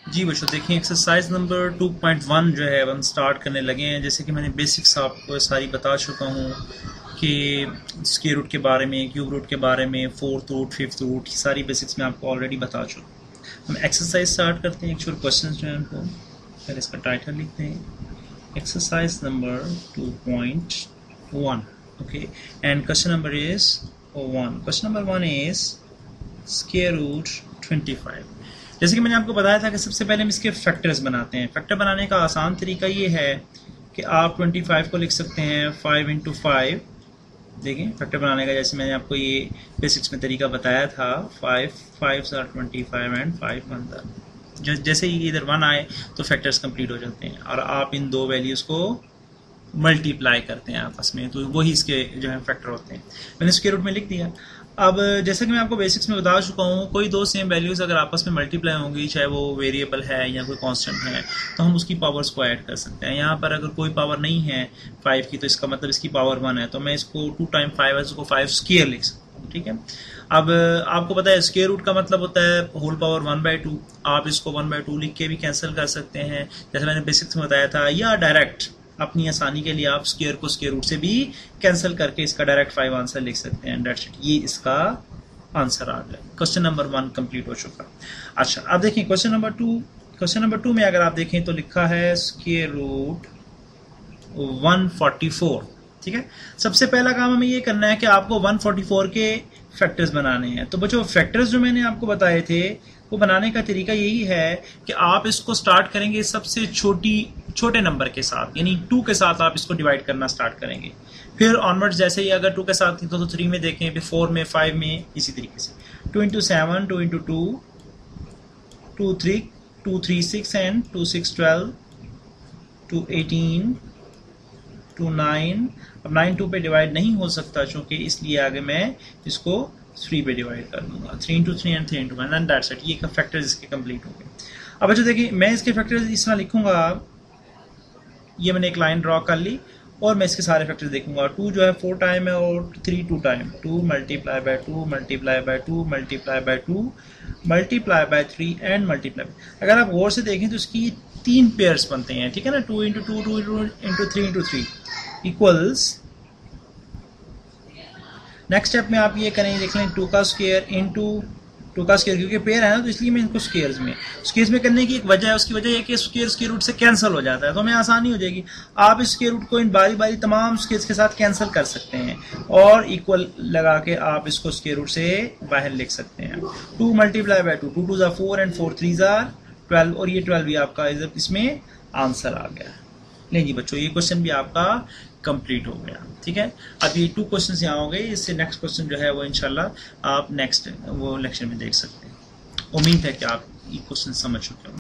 जी बच्चों देखिए exercise number 2.1 जो है हम स्टार्ट करने लगे हैं। जैसे कि मैंने बेसिक्स आपको सारी बता चुका हूँ कि स्क्वायर रूट के बारे में, क्यूब रूट के बारे में, फोर्थ रूट, फिफ्थ रूट, सारी बेसिक्स मैं आपको ऑलरेडी बता चुका हूँ। हम एक्सरसाइज स्टार्ट करते हैं। एक्चुअल क्वेश्चन जो है उनको पहले इसका टाइटल लिखते हैं, exercise number 2.1। Okay, and question number is 1। Question number 1 is square root 25। जैसे कि मैंने आपको बताया था कि सबसे पहले हम इसके फैक्टर्स बनाते हैं। फैक्टर बनाने का आसान तरीका ये है कि आप 25 को लिख सकते हैं 5 × 5। देखें फैक्टर बनाने का, जैसे मैंने आपको ये बेसिक्स में तरीका बताया था, 5 5 are 25 एंड 5 1 जैसे ही इधर 1 आए तो फैक्टर्स कंप्लीट हो जाते हैं और आप इन दो वैल्यूज़ को मल्टीप्लाई करते हैं आपस में, तो वही इसके जो है फैक्टर होते हैं। मैंने स्क्वायर रूट में लिख दिया। अब जैसा कि मैं आपको बेसिक्स में बता चुका हूँ, कोई दो सेम वैल्यूज़ अगर आपस में मल्टीप्लाई होंगी, चाहे वो वेरिएबल है या कोई कांस्टेंट है, तो हम उसकी पावर्स को ऐड कर सकते हैं। यहाँ पर अगर कोई पावर नहीं है 5 की, तो इसका मतलब इसकी पावर 1 है, तो मैं इसको 2 × 5 है, इसको 5 स्क्वायर लिख सकता हूँ। ठीक है, अब आपको पता है स्क्वायर रूट का मतलब होता है होल पावर 1/2। आप इसको 1/2 लिख के भी कैंसिल कर सकते हैं, जैसे मैंने बेसिक्स में बताया था, या डायरेक्ट अपनी आसानी के लिए आप स्क्वायर को स्क्वायर रूट से भी कैंसिल करके इसका डायरेक्ट 5 आंसर लिख सकते हैं। दैट्स इट, ये इसका आंसर आ गया। क्वेश्चन नंबर 1 कंप्लीट हो चुका। अच्छा, अब देखिए क्वेश्चन नंबर 2। क्वेश्चन नंबर 2 में अगर आप देखें तो लिखा है स्क्वायर रूट 144। ठीक है, सबसे पहला काम हमें ये करना है कि आपको 144 के फैक्टर्स बनाने हैं। तो बच्चों फैक्टर्स जो मैंने आपको बताए थे वो बनाने का तरीका यही है कि आप इसको स्टार्ट करेंगे सबसे छोटे नंबर के साथ, यानी 2 के साथ आप इसको डिवाइड करना स्टार्ट करेंगे। फिर ऑनवर्ड्स जैसे ही अगर 2 के साथ थी तो 3 में देखें, फिर 4 में, 5 में, इसी तरीके से 2 × 7, 2 × 2, 2 3, 2 3 6 एंड 2 6 12, 2 18, 2 9। अब 9 2 पे डिवाइड नहीं हो सकता चूंकि, इसलिए आगे मैं इसको 3 पे डिवाइड कर दूंगा, 3 × 3 एंड 3 × 1 एंड दैट्स इट। ये फैक्टर्स इसके कंप्लीट हो गए। अब अच्छा देखिए, मैं इसके फैक्टर्स इस तरह लिखूंगा, ये मैंने एक लाइन ड्रॉ कर ली और मैं इसके सारे फैक्टर्स देखूंगा। 2 जो है 4 टाइम है और 3 2 time, 2 × 2 multiply by 2 multiply by 2 multiply by 3 and multiply. अगर आप गौर से देखें तो इसकी 3 पेयर्स बनते हैं। ठीक है ना, 2 × 2, 2 × 3 × 3 इक्वल्स। नेक्स्ट स्टेप में आप ये करें, देख लें 2 का स्क्वायर इंटू 2 का स्क्वायर, क्योंकि पेयर है ना तो इसलिए मैं इनको स्क्वायर्स में करने की एक वजह है। उसकी वजह है कि स्क्वायर रूट से कैंसिल हो जाता है, तो हमें आसानी हो जाएगी। आप इस स्क्वायर रूट को इन बारी बारी तमाम स्क्वायर्स के साथ कैंसिल कर सकते हैं और इक्वल लगा के आप इसको स्क्वायर रूट से बाहर लिख सकते हैं। 2 मल्टीप्लाई बाय 2, 2 2 ज़ा 4 एंड 4 3 ज़ा 12, और ये 12 भी आपका इसमें आंसर आ गया। नहीं जी बच्चों, ये क्वेश्चन भी आपका कंप्लीट हो गया। ठीक है, अब ये 2 क्वेश्चन यहाँ हो गए। इससे नेक्स्ट क्वेश्चन जो है वो इंशाल्लाह आप नेक्स्ट वो लेक्चर में देख सकते हैं। उम्मीद है कि आप ये क्वेश्चन समझ चुके होंगे।